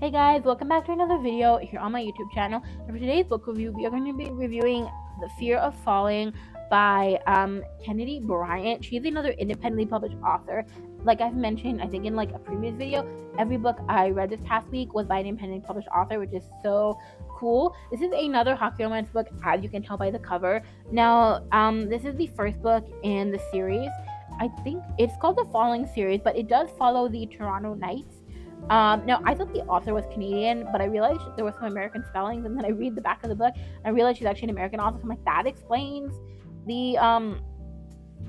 Hey guys, welcome back to another video here on my YouTube channel. And for today's book review, we are going to be reviewing The Fear of Falling by kenadee Bryant. She's another independently published author. Like I've mentioned, I think in like a previous video, every book I read this past week was by an independently published author, which is so cool. This is another hockey romance book, as you can tell by the cover. Now, this is the first book in the series. I think it's called the Falling series, but it does follow the Toronto Knights. Now I thought the author was Canadian, but I realized there were some American spellings, and then I read the back of the book, and I realized she's actually an American author. So I'm like, that explains the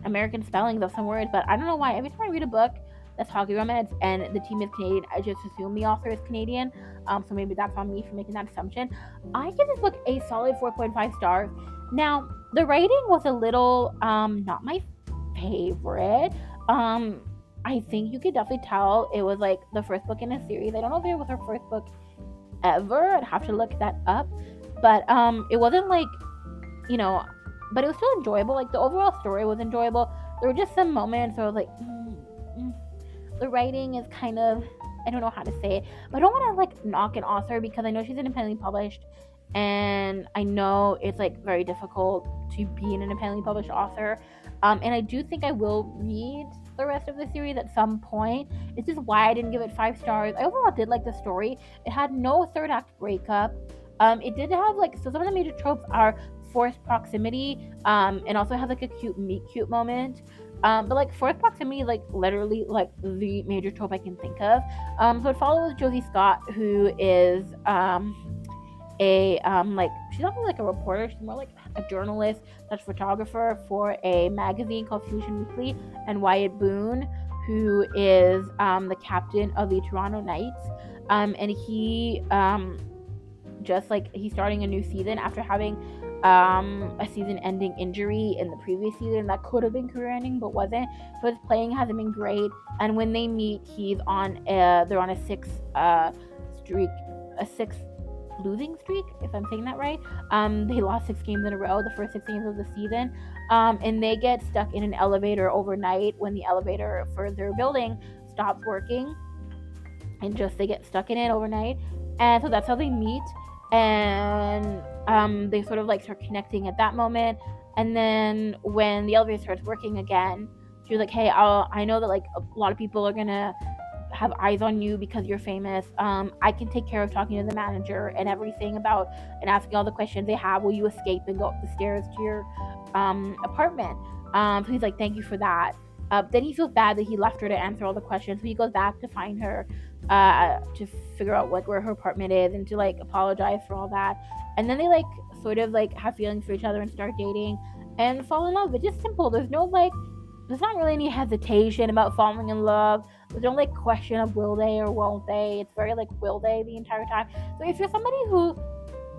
American spellings of some words. But I don't know why. Every time I read a book that's hockey romance and the team is Canadian, I just assume the author is Canadian. So maybe that's on me for making that assumption. I give this book a solid 4.5 stars. Now the writing was a little not my favorite. I think you could definitely tell it was like the first book in a series. I don't know if it was her first book ever. I'd have to look that up. But it wasn't like, you know, but it was still enjoyable. Like the overall story was enjoyable. There were just some moments where I was like, the writing is kind of, I don't know how to say it, but I don't want to like knock an author because I know she's independently published, and I know it's like very difficult to be an independently published author. And I do think I will read the rest of the series at some point. It's just why I didn't give it 5 stars. I overall did like the story. It had no third act breakup. It did have like, so some of the major tropes are forced proximity, and also has like a cute meet cute moment. But like forced proximity, like literally like the major trope I can think of. So it follows Josie Scott, who is a like, she's not really like a reporter, she's more like a journalist / photographer for a magazine called Fusion Weekly, and Wyatt Boone, who is the captain of the Toronto Knights. And he just like, he's starting a new season after having a season-ending injury in the previous season that could have been career-ending but wasn't. So his playing hasn't been great, and when they meet, he's on they're on a six losing streak, if I'm saying that right. They lost 6 games in a row, the first 6 games of the season. And they get stuck in an elevator overnight when the elevator for their building stops working, and just they get stuck in it overnight. And so that's how they meet, and they sort of like start connecting at that moment. And then when the elevator starts working again, she was like, hey, I know that like a lot of people are gonna have eyes on you because you're famous. I can take care of talking to the manager and everything about, and asking all the questions they have. Will you escape and go up the stairs to your apartment? So he's like, thank you for that. Then he feels bad that he left her to answer all the questions, so he goes back to find her, to figure out like where her apartment is, and to like apologize for all that. And then they like sort of like have feelings for each other and start dating and fall in love. It's just simple. There's not really any hesitation about falling in love. There's no like question of will they or won't they. It's very like will they the entire time. So if you're somebody who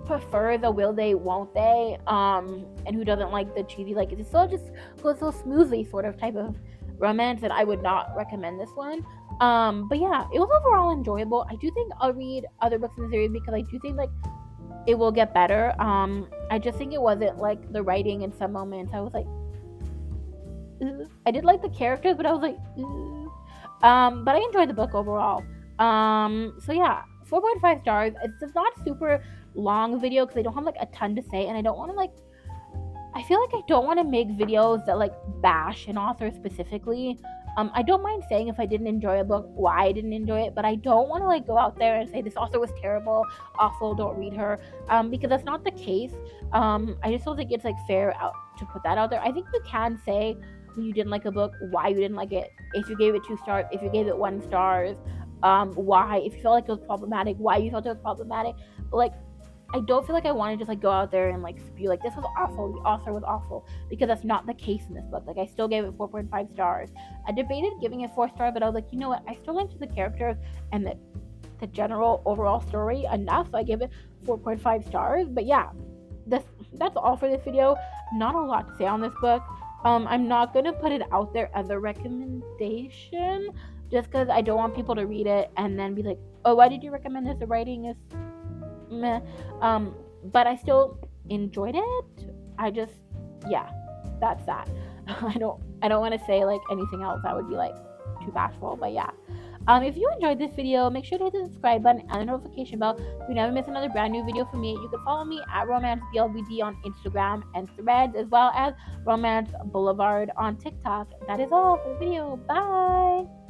prefers a will they won't they, and who doesn't like the cheesy, like it still just goes so smoothly sort of type of romance, and I would not recommend this one. But yeah, it was overall enjoyable. I do think I'll read other books in the series because I do think like it will get better. I just think it wasn't like the writing in some moments. I was like, ugh. I did like the characters, but I was like, ugh. But I enjoyed the book overall. So yeah, 4.5 stars. It's just not super long video because I don't have like a ton to say, and I don't want to like, I feel like I don't want to make videos that like bash an author specifically. I don't mind saying if I didn't enjoy a book, why I didn't enjoy it, but I don't want to like go out there and say this author was terrible, awful, don't read her, because that's not the case. I just don't think it's like fair to put that out there. I think you can say when you didn't like a book, why you didn't like it. If you gave it 2 stars, if you gave it 1 stars, why. If you felt like it was problematic, why you felt it was problematic. But like, I don't feel like I want to just like go out there and like spew like this was awful, the author was awful, because that's not the case in this book. Like I still gave it 4.5 stars. I debated giving it 4 stars, but I was like, you know what? I still liked the characters and the general overall story enough. So I give it 4.5 stars. But yeah, that's all for this video. Not a lot to say on this book. I'm not gonna put it out there as a recommendation just because I don't want people to read it and then be like, oh, why did you recommend this? The writing is meh. But I still enjoyed it. I just, yeah, that's that. I don't want to say like anything else that would be like too bashful, but yeah. If you enjoyed this video, make sure to hit the subscribe button and the notification bell so you never miss another brand new video from me. You can follow me at RomanceBLBD on Instagram and Threads, as well as Romance Boulevard on TikTok. That is all for the video. Bye!